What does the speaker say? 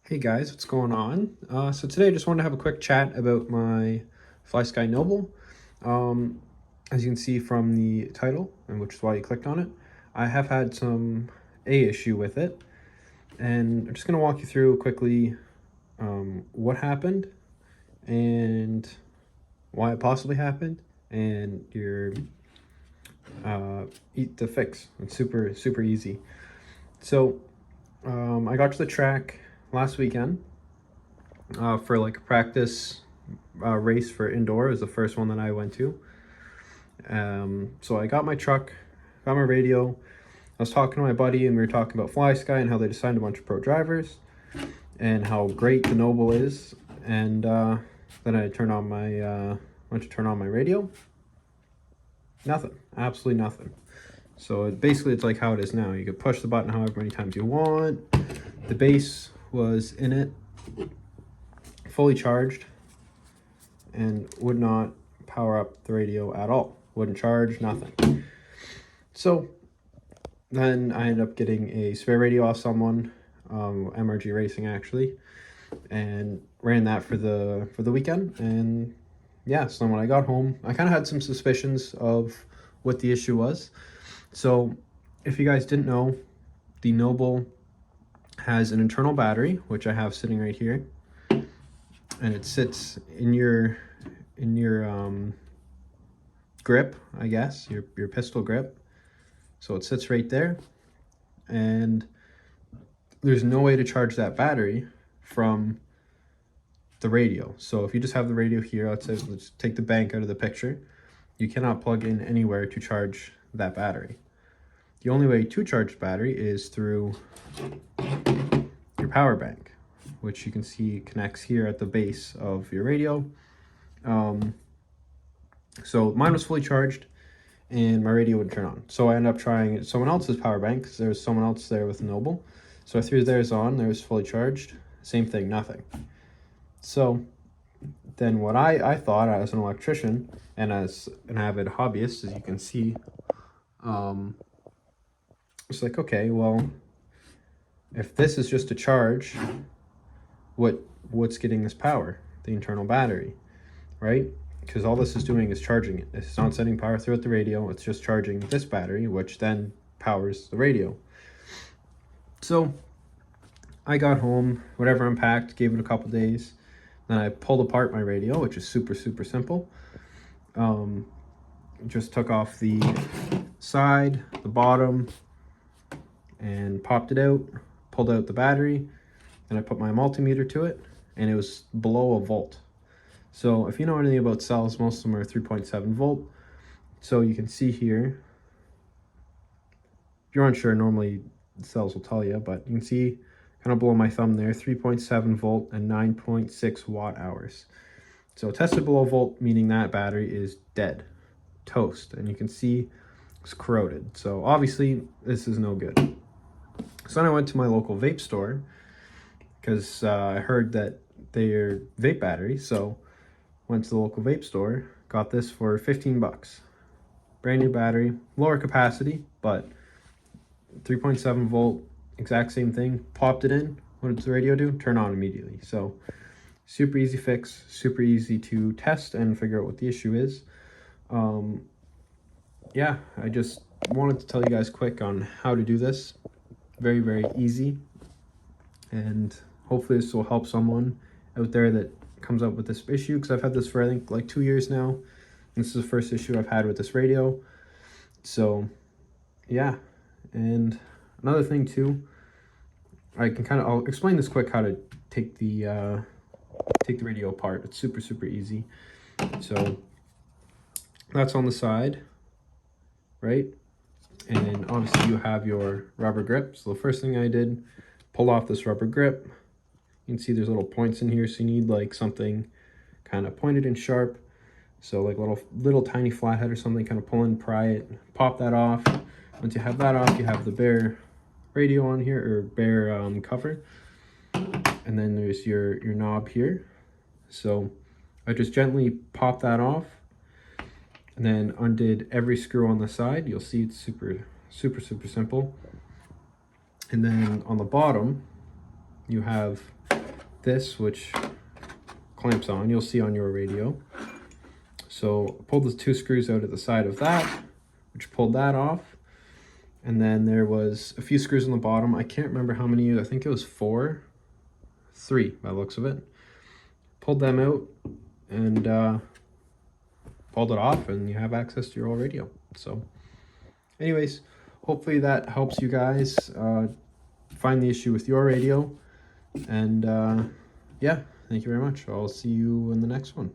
Hey guys, what's going on? So today I just wanted to have a quick chat about my Flysky Noble. Um, as you can see from the title, and which is why you clicked on it, I have had some issue with it, and I'm just going to walk you through quickly what happened and why it possibly happened, and the fix. It's super easy. So I got to the track last weekend for like a practice race for indoor. Is the first one that I went to. So I got my truck, got my radio. I was talking to my buddy, and we were talking about Flysky and how they just signed a bunch of pro drivers, and how great the Noble is. And then I turned on my went to turn on my radio. Nothing, absolutely nothing. So basically, it's like how it is now. You could push the button however many times you want. The base was in it, fully charged, and would not power up the radio at all. Wouldn't charge, nothing. So then I ended up getting a spare radio off someone, MRG Racing actually, and ran that for the weekend. And yeah, so when I got home, I kind of had some suspicions of what the issue was. So if you guys didn't know, the Noble has an internal battery, which I have sitting right here, and it sits in your grip, I guess, your pistol grip. So it sits right there, and there's no way to charge that battery from the radio. So if you just have the radio here, let's take the bank out of the picture, you cannot plug in anywhere to charge that battery. The only way to charge the battery is through your power bank, which you can see connects here at the base of your radio. So mine was fully charged and my radio would turn on. So I ended up trying someone else's power bank because there was someone else there with Noble. So I threw theirs on, theirs fully charged. Same thing, nothing. So then what I thought, as an electrician and as an avid hobbyist, as you can see, it's like, okay, well, if this is just a charge, what's getting this power? The internal battery, right? Because all this is doing is charging it. It's not sending power through the radio, it's just charging this battery, which then powers the radio. So I got home, whatever, unpacked, gave it a couple days. Then I pulled apart my radio, which is super simple. Just took off the side, the bottom, and popped it out, pulled out the battery, and I put my multimeter to it, and it was below a volt. So if you know anything about cells, most of them are 3.7 volt. So you can see here, if you're unsure, normally the cells will tell you, but you can see kind of below my thumb there, 3.7 volt and 9.6 watt hours. So tested below volt, meaning that battery is dead, toast, and you can see it's corroded. So obviously this is no good. So then I went to my local vape store because I heard that they're vape batteries. So went to the local vape store, got this for 15 bucks. Brand new battery, lower capacity, but 3.7 volt, exact same thing. Popped it in. What does the radio do? Turn on immediately. So super easy fix, super easy to test and figure out what the issue is. Yeah, I just wanted to tell you guys quick on how to do this. Very easy, and hopefully this will help someone out there that comes up with this issue, because I've had this for I think like 2 years now. This is the first issue I've had with this radio. So yeah, and another thing too, I'll explain this quick, how to take the radio apart. It's super easy. So that's on the side, right? And obviously you have your rubber grip. So the first thing I did, pull off this rubber grip. You can see there's little points in here, so you need like something kind of pointed and sharp. So like little tiny flathead or something, kind of pull and pry it, pop that off. Once you have that off, you have the bare radio on here, or bare cover. And then there's your knob here. So I just gently pop that off, and then undid every screw on the side. You'll see it's super simple. And then on the bottom, you have this, which clamps on, you'll see on your radio. So I pulled the 2 screws out at the side of that, which pulled that off. And then there was a few screws on the bottom. I can't remember how many, I think it was 3 by the looks of it. Pulled them out and pulled it off, and you have access to your old radio. So anyways, hopefully that helps you guys find the issue with your radio. And yeah, thank you very much. I'll see you in the next one.